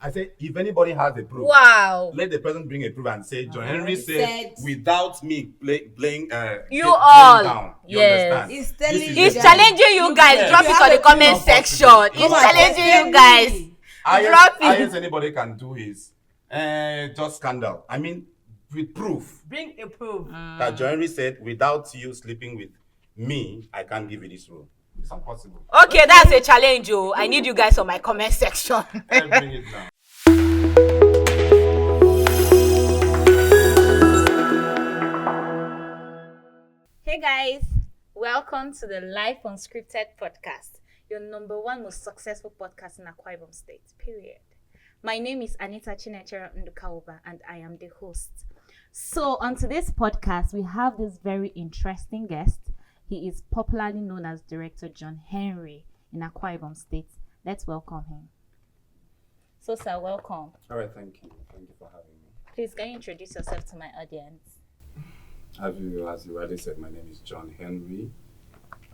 I said, if anybody has a proof, Wow. let the person bring a proof and say, John Henry said without me playing down. You understand? He's challenging you guys. Drop it on the comment section. He's challenging you guys. Highest anybody can do is just scandal. I mean, with proof. Bring a proof. That John Henry said, without you sleeping with me, I can't give you this role. It's impossible. Okay, that's a challenge, oh. I need you guys on my comment section. Bring it down. Hey guys, welcome to the Life Unscripted podcast, your number one most successful podcast in Akwa Ibom State, period. My name is Anita Chinechera Ndukaoba and I am the host. So on today's podcast, we have this very interesting guest. He is popularly known as Director John Henry in Akwa Ibom State. Let's welcome him. So sir, welcome. All right, thank you. Thank you for having me. Please, can you introduce yourself to my audience? As you already said, my name is John Henry.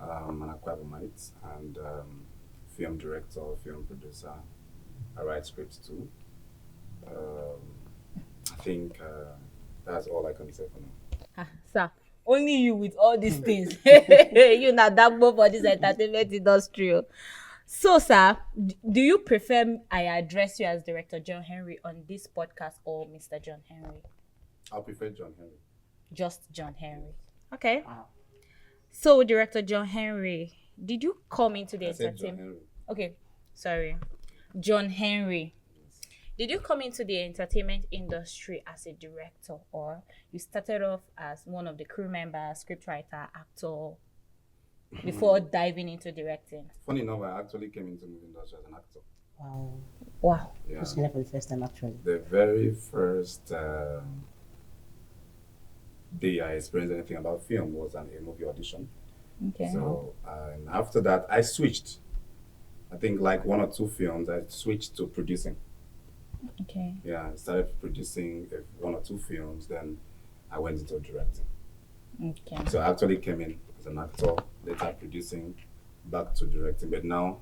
I'm an Akwa Ibomite and film director, film producer. I write scripts too. I think that's all I can say for now. Sir, only you with all these things. You not that more for this entertainment industry. So, sir, do you prefer I address you as Director John Henry on this podcast or Mr. John Henry? I'll prefer John Henry. Just John Henry. Okay. So, Director John Henry, did you come into the entertainment? Okay, sorry. John Henry. Did you come into the entertainment industry as a director, or you started off as one of the crew members, scriptwriter, actor, before diving into directing? Funny enough, I actually came into the movie industry as an actor. Wow. Yeah. Who's there for the first time, actually? The very first day I experienced anything about film was a movie audition. Okay. So, and after that, I switched. I think like one or two films, I switched to producing. Okay. Yeah, I started producing one or two films, then I went into directing. Okay. So I actually came in as an actor, later producing, back to directing, but now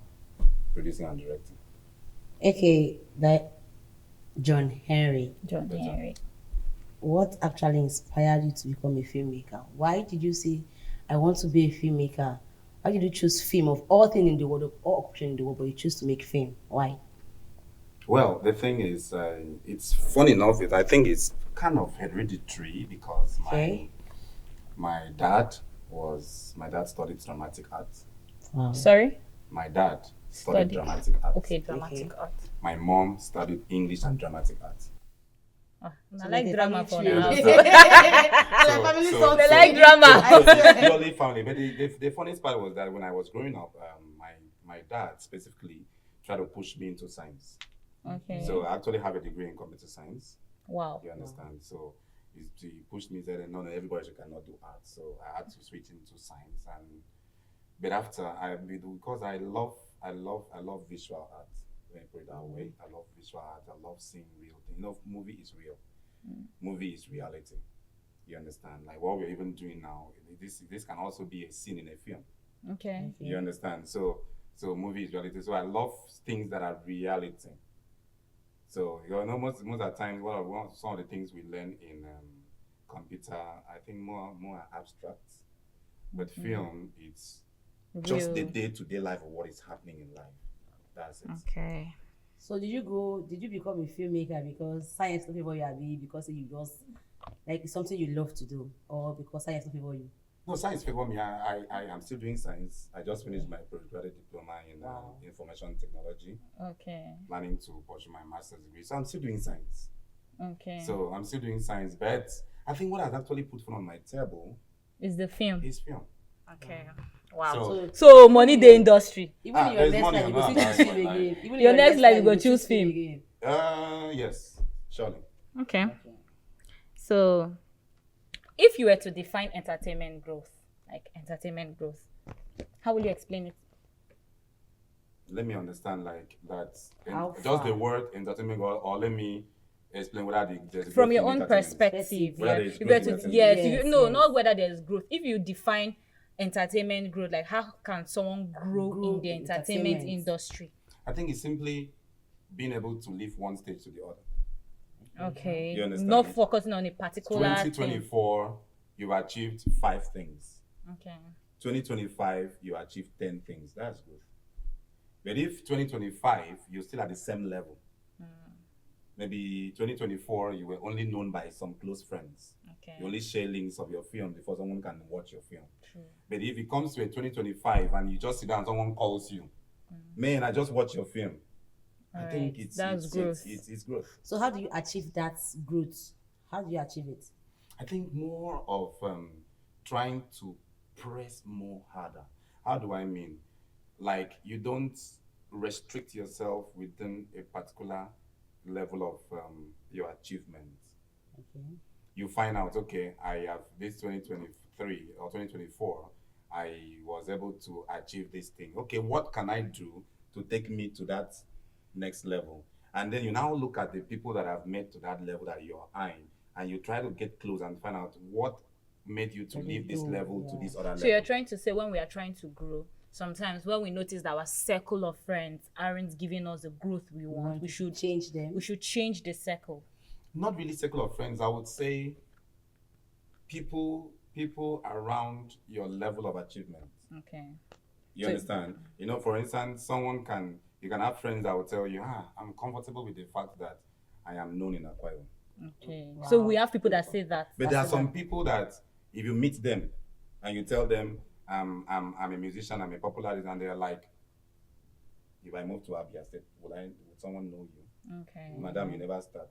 producing and directing. Okay, that John Henry. John Henry. What actually inspired you to become a filmmaker? Why did you say, I want to be a filmmaker? Why did you choose film of all things in the world, of all options in the world, but you choose to make film? Why? Well, the thing is, it's funny enough, I think it's kind of hereditary because my dad studied dramatic art. Wow. Sorry? My dad studied dramatic art. Okay, dramatic art. My mom studied English and dramatic art. I like drama for You now. understand? They like drama. It's purely family. But the funniest part was that when I was growing up, my dad specifically tried to push me into science. Okay. So I actually have a degree in computer science. Wow. You understand? So he pushed me, said, no, everybody cannot do art. So I had to switch into science. But after, because I love visual art. Let me put it that way. I love visual art. I love seeing real things. You know, movie is real. Movie is reality. You understand? Like what we're even doing now. This can also be a scene in a film. Okay. You understand? So movie is reality. So I love things that are reality. So most of the time, some of the things we learn in computer, I think more abstract. But film, it's just the day-to-day life of what is happening in life. That's it. Okay. So did you become a filmmaker because science not favor you, because you just like it's something you love to do, or because science not favor you? No, science favor me. I am still doing science. I just finished my postgraduate diploma in information technology. Okay. Planning to pursue my master's degree. So I'm still doing science. Okay. So I'm still doing science, but I think what has actually put food on my table is the film. Is film. Okay. Wow. So money the industry. Even in your next life, you go choose film again. Even your next life, you go choose film again. Yes, surely. Okay. So, if you were to define entertainment growth, how will you explain it? Let me understand like that. Just the word entertainment growth, or let me explain whether there's from your own perspective. Not whether there's growth. If you define entertainment growth, like how can someone grow in the entertainment industry? I think it's simply being able to live one stage to the other. Okay. You understand? Not focusing on a particular thing. 2024, you've achieved 5 things. Okay. 2025, you achieved 10 things. That's good. But if 2025, you're still at the same level, maybe 2024, you were only known by some close friends. Okay. You only share links of your film before someone can watch your film. True. But if it comes to a 2025 and you just sit down and someone calls you, man, I just watched your film. I think that's growth. It's growth. So how do you achieve that growth? How do you achieve it? I think more of trying to press more harder. How do I mean? Like, you don't restrict yourself within a particular level of your achievements. Okay. You find out, okay, I have this 2023 or 2024, I was able to achieve this thing. Okay, what can I do to take me to that next level? And then you now look at the people that have made to that level that you're eyeing, and you try to get close and find out what made you to leave this level to this other level. So you're trying to say, when we are trying to grow, sometimes when we notice that our circle of friends aren't giving us the growth we want, we should change them. We should change the circle. Not really circle of friends. I would say people around your level of achievement. Okay. You understand? You know, for instance, you can have friends that will tell you, I'm comfortable with the fact that I am known in Akwa Ibom. Okay. Wow. So we have people that say that. But there are some people that if you meet them and you tell them, I'm a musician, I'm a popular, and they're like, if I move to Abia State, would someone know you? Okay. Madam, you never start.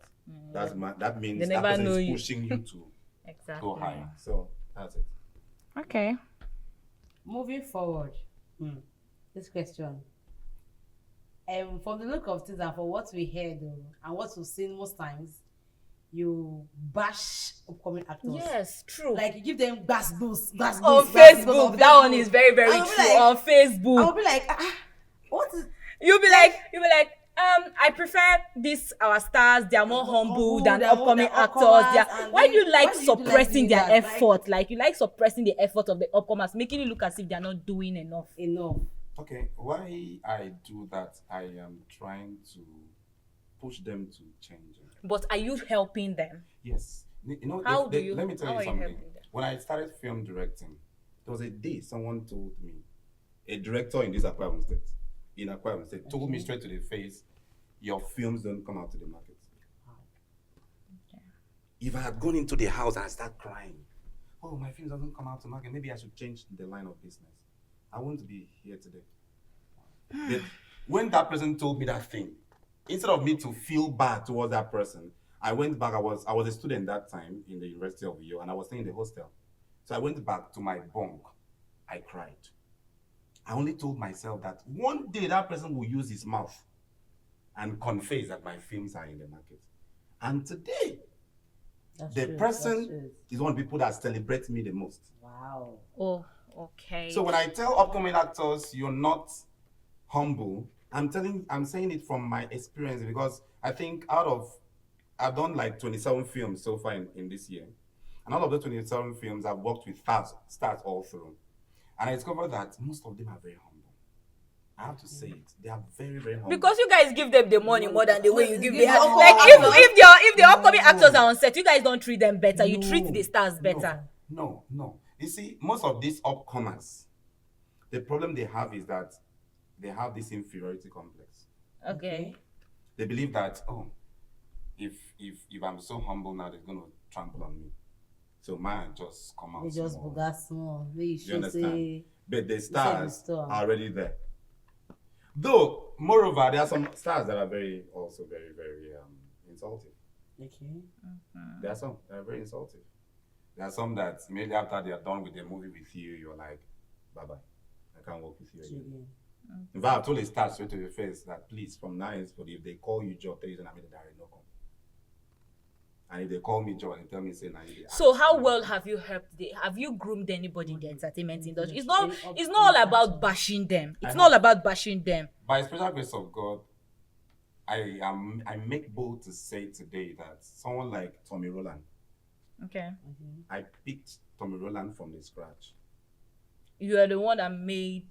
That means they that never person know is you. pushing you to exactly. go higher. So that's it. Okay. Moving forward, this question. From the look of things and for what we heard and what we've seen most times, you bash upcoming actors. Yes, true. Like you give them gas boost on Facebook. That one is very, very true. Like, on Facebook. I'll be like, what is? You'll be like, I prefer this our stars. They are more humble than upcoming actors. Why do you like suppressing their effort? Like you like suppressing the effort of the upcomers, making it look as if they are not doing enough. Okay, why I do that? I am trying to push them to change. But are you helping them? Yes. You know, let me tell you something. When I started film directing, there was a day someone told me, a director in this Akwa Ibom State, told me straight to the face, your films don't come out to the market. Okay. If I had gone into the house and I start crying, oh, my films doesn't come out to market, maybe I should change the line of business. I won't be here today. But when that person told me that thing, instead of me to feel bad towards that person, I went back. I was a student that time in the University of Uyo, and I was staying in the hostel. So I went back to my bunk. I cried. I only told myself that one day that person will use his mouth and confess that my films are in the market. And today, the person is one of the people that celebrates me the most. Wow. Oh, okay. So when I tell upcoming actors you're not humble, I'm saying it from my experience, because I think I've done like 27 films so far in this year. And all of the 27 films, I've worked with stars all through. And I discovered that most of them are very humble. I have to say it. They are very, very humble. Because you guys give them the money more than the way you give them. Like if the upcoming actors are on set, you guys don't treat them better. You treat the stars better. No. You see, most of these upcomers, the problem they have is that they have this inferiority complex. Okay. They believe that, if I'm so humble now, they're going to trample on me. So man, just come out. They just boga small. You understand? But the stars are already there. Though, moreover, there are some stars that are very, very insulting. Okay. There are some that are very insulting. There are some that immediately after they are done with the movie with you, you're like, bye-bye. I can't work with you again. In fact, I told a star straight to the face that please, from now henceforth, if they call you job, tell you that I made a direct no come. And if they call me job and tell me say now. So how well have you helped have you groomed anybody in the entertainment industry? It's not all about bashing them. It's not all about bashing them. By the special grace of God, I make bold to say today that someone like Tommy Rowland. Okay. I picked Tommy Rowland from the scratch. You are the one that made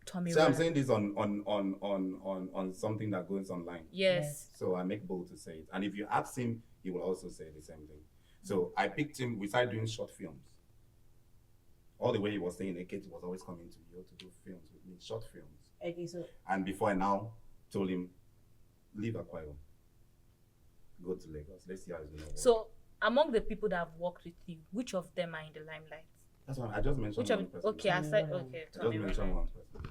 Tommy So I'm Ryan. saying this on something that goes online. Yes. So I make bold to say it. And if you ask him, he will also say the same thing. So I picked him. We started doing short films. All the way he was saying, Eketi was always coming to you to do films with me, short films. Okay, so And before I now told him, leave Akwa Ibom, go to Lagos. Let's see how it's going to work. So among the people that have worked with you, which of them are in the limelight? That's why I just mentioned Which of one person. okay, I said okay. I just Tommy mentioned Ryan. one person.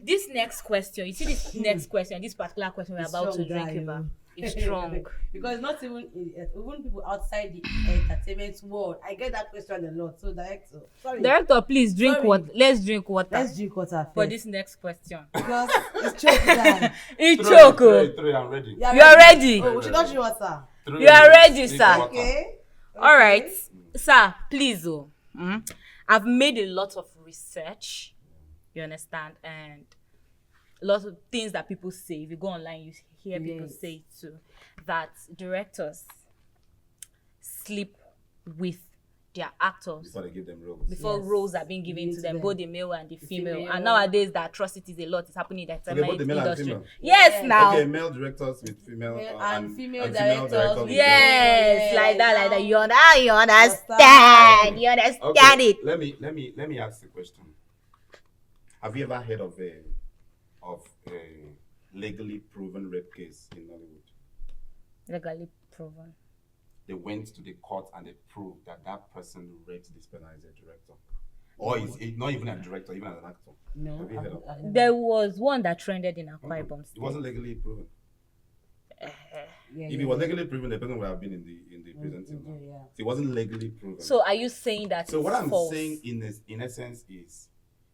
This next question, you see this next question, this particular question we're It's about to strong, drink guy, about. you. It's strong. Because not even people outside the entertainment world. I get that question a lot. So director, sorry. Director, please drink Sorry. what? Let's drink water Let's drink water first. for this next question. Because it's choke time. It's Throw choke. it, throw it, I'm ready. You You are ready. Oh, we should not drink water. Throw You are it, ready, drink sir. water. Okay. All right, sir, please. I've made a lot of research. You understand, and lots of things that people say. If you go online, you hear people Yes. say too that directors sleep with their actors Before they give them roles. before Yes. roles are being given Given to to them, them. both the male and the female. female. And nowadays, the atrocities a lot is happening in the both entertainment the male and industry. female. Yes, Yes. now. Okay, male directors with female Male and and female female directors with Yes, Yeah, like that, now. like that. You understand? You understand Okay, it? let me ask the question. Have you ever heard of a legally proven rape case in Hollywood? Legally proven. They went to the court and they proved that that person who raped this person is a director, or is not even a director, even as an actor. No. Have you heard of it? There was one that trended in Akwa Ibom It State. wasn't legally proven. Yeah, If it was legally proven, the person would have been in the prison till now. yeah. So it wasn't legally proven. So are you saying that So it's what I'm false? saying in essence is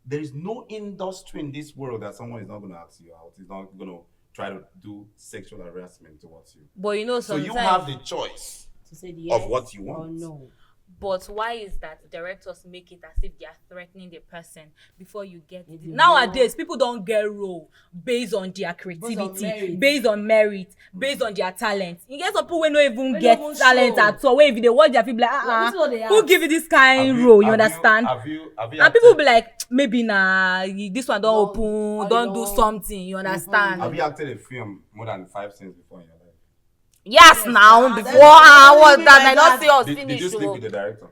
there is no industry in this world that someone is not going to ask you out. Is not going to try to do sexual harassment towards you. But you know, So sometimes. you have the choice To say the yes of what you or want. no. But why is that directors make it as if they are threatening the person before you get it? you Nowadays, people don't get role based on their creativity, merit. based on merit, based on their talent. You get some people who don't even They get don't even talent show. at all. Where if they watch their people like, this is what they who ask. give you this kind Have role? You have understand? Have you And people acted- be like, maybe nah, this one don't Don't- open, or don't do don't- something. You understand? have you acted a film more than 5 scenes before in your life? Yes, now now, before that's- I was that's that I like don't that. see us Did finish. you sleep oh. with the director?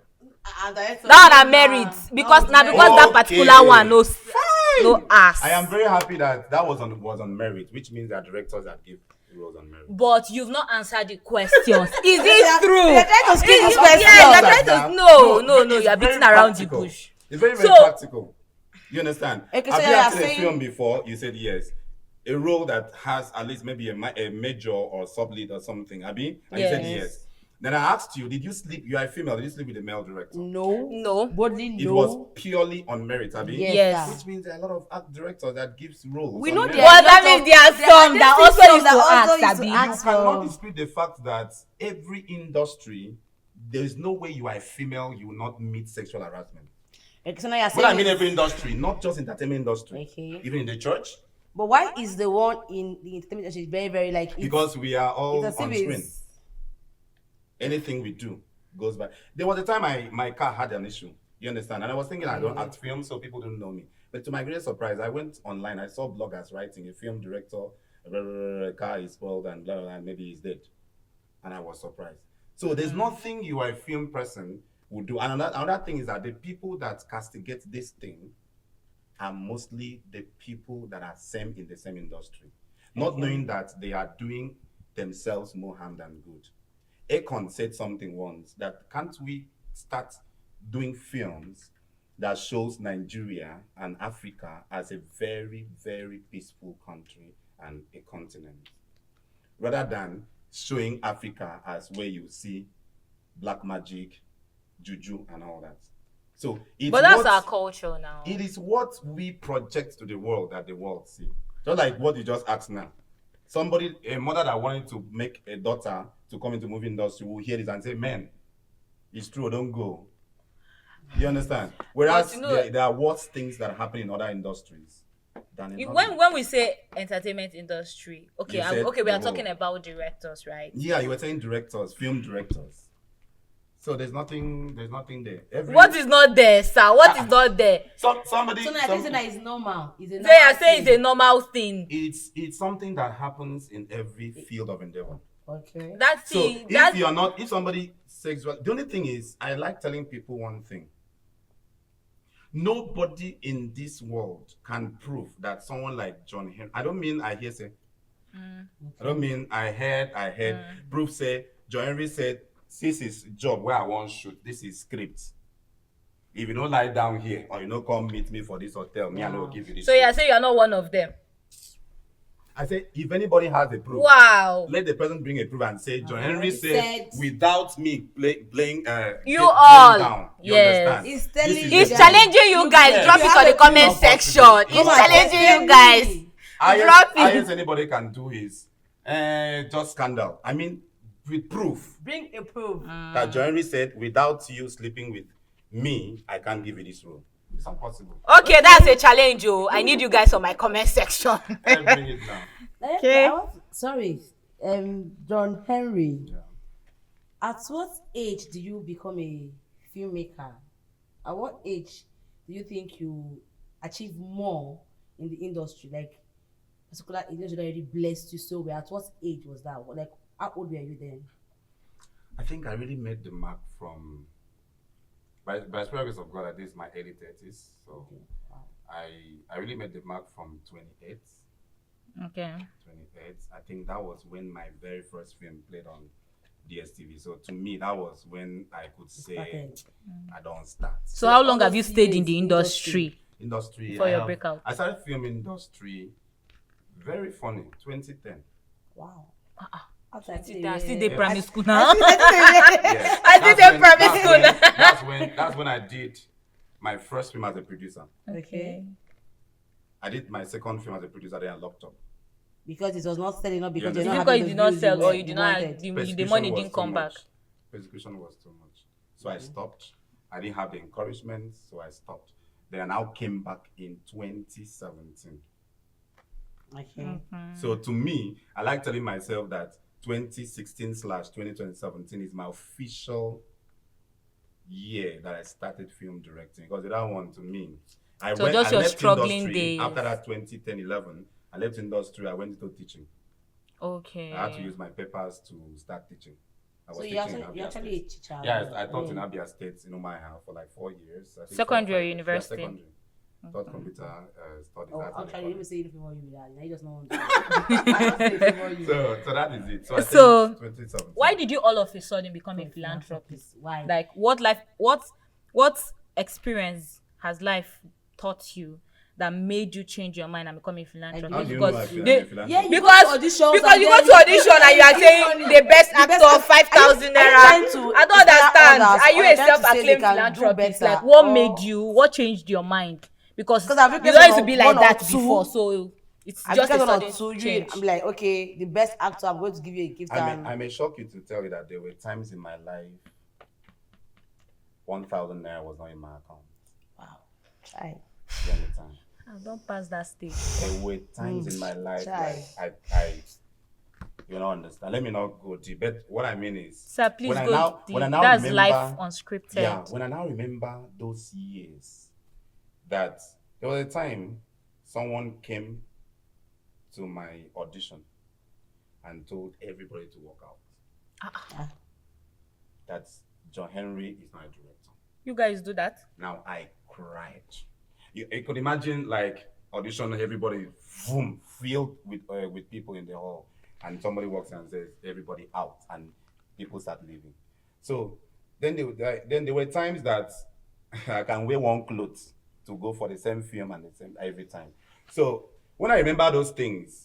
And director. That one I merit because now because that particular Okay. one no ass. I am very happy that was on merit, which means that directors that give roles on merit. But you've not answered the questions. Is it true? You're trying to skip this Yeah, question. you're Like trying that. to no. it's You're very beating around the practical. bush. It's very So- practical. You understand? Okay, Have so you you're acted a saying- film before? You said yes. A role that has at least maybe a major or sub lead or something, Abi? And you said Yes. yes. Then I asked you, did you sleep? You are a female. Did you sleep with a male director? No. Boldly It no. was purely on merit, Abi. Yes. sir. Which means there are a lot of act directors that gives roles. We on know merit. there Well, are that lot means of- there are some are that just also some used that to also ask, used to Abi. ask You cannot for- dispute the fact that every industry, there is no way you are a female, you will not meet sexual harassment. Okay, so now you're But I saying mean every industry, not just entertainment industry. Okay. Even in the church, But why is the one in the entertainment industry very, very like it's- because we are all it's as on if screen. it's- Anything we do goes by. There was a time my car had an issue. You understand? And I was thinking I don't act film, so people don't know me. But to my great surprise, I went online. I saw bloggers writing a film director, car is spoiled and blah, blah, blah, and maybe he's dead. And I was surprised. So there's nothing you are a film person would do. And another thing is that the people that castigate this thing are mostly the people that are in the same industry, not knowing that they are doing themselves more harm than good. Akon said something once that can't we start doing films that shows Nigeria and Africa as a very, very peaceful country and a continent, rather than showing Africa as where you see black magic, juju, and all that. So it's But that's what- our culture now. it is what we project to the world that the world see. Just like what you just asked now. A mother that wanted to make a daughter to come into movie industry will hear this and say, man, it's true, don't go. You understand? Whereas But you know- there are worse things that happen in other industries than in When we say entertainment industry, okay, You said we are the talking role. about directors, right? Yeah, you were saying directors, film directors. So there's nothing there. What is not there, sir? What is not there? Somebody. So now I think that is normal. It's a Say, normal I say it's a thing. normal thing. It's something that happens in every field of endeavor. Okay. That's So it. That's if somebody sexual, the only thing is, I like telling people one thing. Nobody in this world can prove that someone like John Henry. I don't mean I hear say. I don't mean I heard. Proof say John Henry said, "This is job where I want shoot. This is script. If you don't lie down here or you don't come meet me for this hotel, me I will give you this." so you say you are not one of them. I say, if anybody has a proof, Wow. let the person bring a proof and say, John Henry said, without me playing You all. down. You Yes. understand? He's telling This is you He's the- that- challenging you guys. Yes. Drop You it have on the a comment proof. section. He's Come on, challenging tell you guys. me. Drop it. Highest anybody can do is just scandal. I mean, with proof Bring a proof. that John Henry said, without you sleeping with me, I can't give you this room. It's impossible. Okay, that's a challenge, oh. I need you guys on my comment section. Let's bring it down. Okay. Sorry, John Henry. Yeah. At what age do you become a filmmaker? At what age do you think you achieve more in the industry? Like, particular industry that already blessed you so well. At what age was that? Like, how old were you then? I think I really made the mark from, by special grace of God, at least my early 30s. So Okay. Wow. I really made the mark from 28. Okay. 28. I think that was when my very first film played on DSTV. So to me, that was when I could say Started. I don't start. So how long have you Honestly, stayed in it's the industry? Industry. Before your breakout. I started film industry. Very funny. 2010. Wow. I I still dey Yes. primary school now. Yes. I did That's a primary when- school. That's when I did my first film as a producer. Okay. I did my second film as a producer, then I locked up. Because it was not selling up because Yeah, you're Is not it because having you the did not views sell you or you did not wanted. the Persecution money was didn't too come back? much. Persecution was too much. So I stopped. I didn't have the encouragement, so I stopped. Then I now came back in 2017. Okay. So to me, I like telling myself that 2016/2017 is my official year that I started film directing. Because without one, to me, I So just your left struggling industry. days. After that 2010-11, I left industry, I went into teaching. Okay. I had to use my papers to start teaching. I was So teaching in you're Abia actually a State. teacher. Yeah, I taught in Abia State in Umuahia for like 4 years. I think Secondary or 4 or 5 years. university? Yeah, secondary. Taught computer studies. Oh, That's what they actually, call let me it. say it for you with that. You just don't want to. So that is it. So, I So, think 2017. Why did you all of a sudden become a philanthropist? Why? Like what experience has life taught you that made you change your mind and become a How philanthropist? do you know I Because feel they- like a philanthropist? Yeah, you because go to auditions because and you then go to audition and you are saying the best actor 5,000 naira. I don't understand. Are you a self-acclaimed philanthropist? Like what made you? What changed your mind? Because you 'Cause I've don't used to be like one or that two. before, so it's I just a one or sudden two. change. I'm like, okay, the best actor. I'm going to give you a gift. I may shock you to tell you that there were times in my life 1,000 naira was not in my account. Wow. Chai. You understand? Don't pass that stage. There were times in my life Chai. like I you don't understand. Let me not go deep. But what I mean is, Sir, please when I go now- deep. when I now That's remember- Life Unscripted. yeah, when I now remember those years, that there was a time someone came to my audition and told everybody to walk out. That John Henry is not a director. You guys do that? Now I cried. You could imagine like audition, everybody boom, filled with people in the hall, and somebody walks in and says everybody out, and people start leaving. So then there were times that I can wear one clothes to go for the same film and the same every time. So when I remember those things,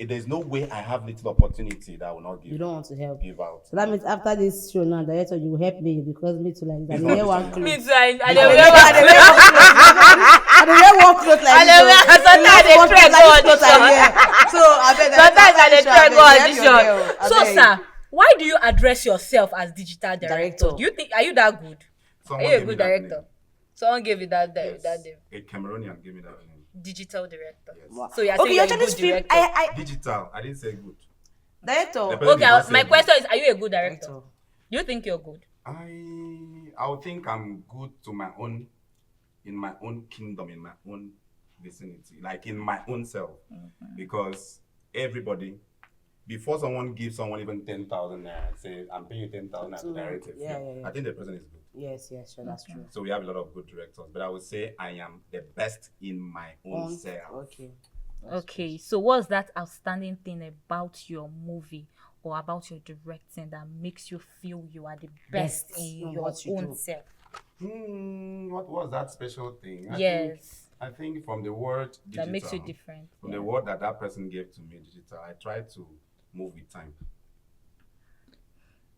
there's no way I have little opportunity that I will not You don't want to help. give out. So that means after this show now, director, you will help me because me too like that. It's I not wear the one same. clothes. Me too. I I dey dey wear one. wear one clothes like I dey wear- this. sometimes I dey One try clothes go like this audition. I wear. So I beg. Sometimes I dey try go help your girl, audition. So, abeg. sir, why do you address yourself as digital director? Director. Do you think are you that good? Someone Are you a gave me good that director? name. Someone gave you that Yes. that name. A Cameroonian gave me that name. Digital director. Yes. Wow. So you're Okay, saying you're you're a actually good speak. director. Digital. I didn't say good. Director. The person Okay, did not say my good. question is: are you a good director? Director. You think you're good? I would think I'm good to my own, in my own kingdom, in my own vicinity, like in my own self, because everybody, before someone gives someone even 10,000 naira, say I'm paying you 10,000 naira to direct a film, Yeah. I think the person is good. Yes, sure, that's true. So we have a lot of good directors, but I would say I am the best in my own self. Okay. Okay, so what's that outstanding thing about your movie or about your directing that makes you feel you are the best in your what you own do. self? What was that special thing? I think from the word digital, That makes you different. From the word that person gave to me, digital, I try to move with time.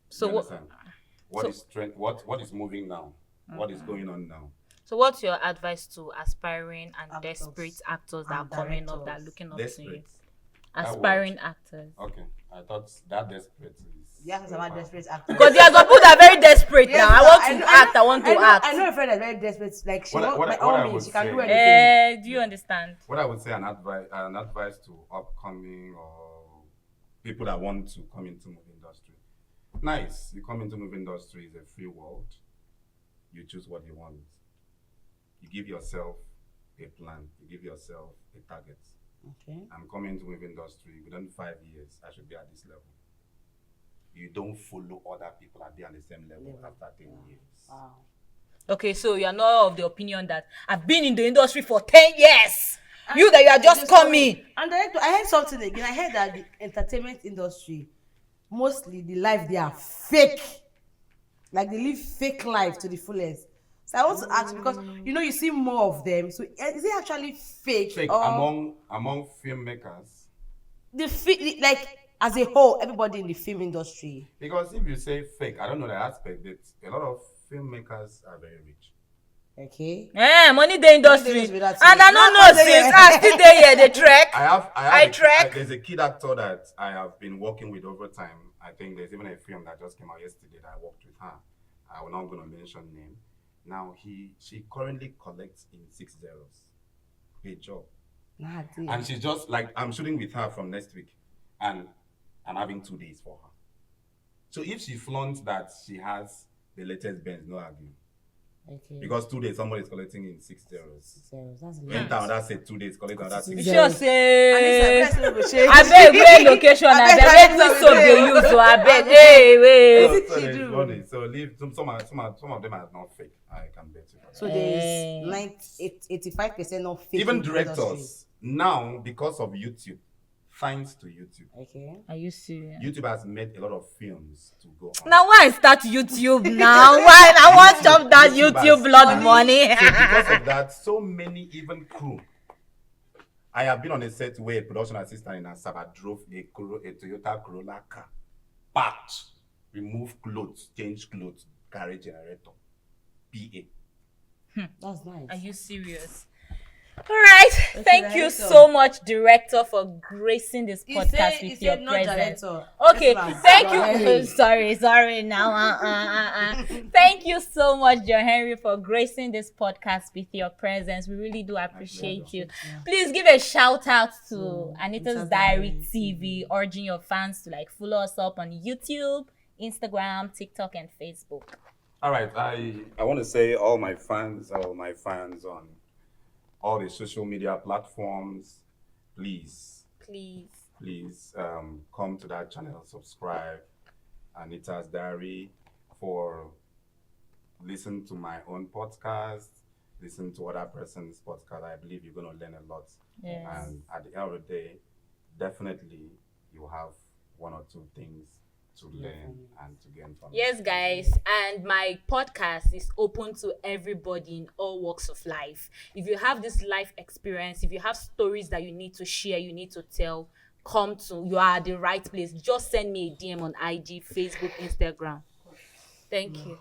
So You understand? What is moving now? What is going on now? So what's your advice to aspiring and Actors desperate actors that are and coming up, that are directors. looking up to you? Desperate. That Aspiring word. actors. Okay, I thought that desperate is. Yeah, it's about desperate actors. Because there are some people that are very desperate Yes, now. I want to act. I want to act. I know a friend that's very desperate. Like she What I- wants, what I- by what I all would means, she can say- do anything. Do you understand? What I would say, an advice to upcoming or people that want to come into movie industry. Nice, you come into movie industry, is a free world. You choose what you want. You give yourself a plan. You give yourself a target. Okay. I'm coming into movie industry within 5 years. I should be at this level. You don't follow other people and be on the same level after 10 years. Wow. Okay, so you are not of the opinion that I've been in the industry for 10 years. You are just coming. And I heard something again. I heard that the entertainment industry, mostly the life they are fake. Like they live fake life to the fullest. So I want to ask, because you see more of them. So is it actually fake? Fake or among filmmakers. like as a whole, everybody in the film industry? Because if you say fake, I don't know the aspect that a lot of filmmakers are very rich. Okay. Money the industry. Money dey with that And too. I don't know since I still there here, they trek. I trek. There's a kid actor that I have been working with over time. I think there's even a film that just came out yesterday that I worked with her. I'm not going to mention name. Now she currently collects in 6 zeros. A job. Nah, And she's just like, I'm shooting with her from next week, and I'm having 2 days for her. So if she flaunts that she has the latest Benz, no arguing. okay. Because 2 days somebody is collecting in 6 zeros. Zeros, that's When nice. that's it, 2 days collecting another 6 You zeros. sure say And this is I beg where location, I beg which soap they use, so I beg. Hey, wait. So she there's do? money. So leave some of them are not fake. I can bet you. So there's 85% not fake. Even in the industry. directors now, because of YouTube, thanks to YouTube, Okay. Are you serious? YouTube has made a lot of films to go on. Now why I start YouTube now? Why I want to chop that YouTube has blood money? So because of that, so many even crew. I have been on a set where a production assistant in Asaba drove a Toyota Corolla car, packed, remove clothes, change clothes, carry generator, PA. That's nice. Are you serious? All right. Thank you director. so much, director, for gracing this He podcast said- he with your said not presence. director. Okay, Yes, ma'am. thank John you. Henry. Sorry now. Thank you so much, John Henry, for gracing this podcast with your presence. We really do appreciate you. Please give a shout out to Anita's Diary TV, urging your fans to follow us up on YouTube, Instagram, TikTok, and Facebook. All right, I want to say all my fans on all the social media platforms, please come to that channel, subscribe, Anita's Diary, for listen to my own podcast, listen to other person's podcast. I believe you're going to learn a lot. Yes. And at the end of the day, definitely you have 1 or 2 things to learn and to gain from it. Yes, guys, and my podcast is open to everybody in all walks of life. If you have this life experience, if you have stories that you need to share, you need to tell, you are at the right place. Just send me a DM on IG, Facebook, Instagram. Thank you.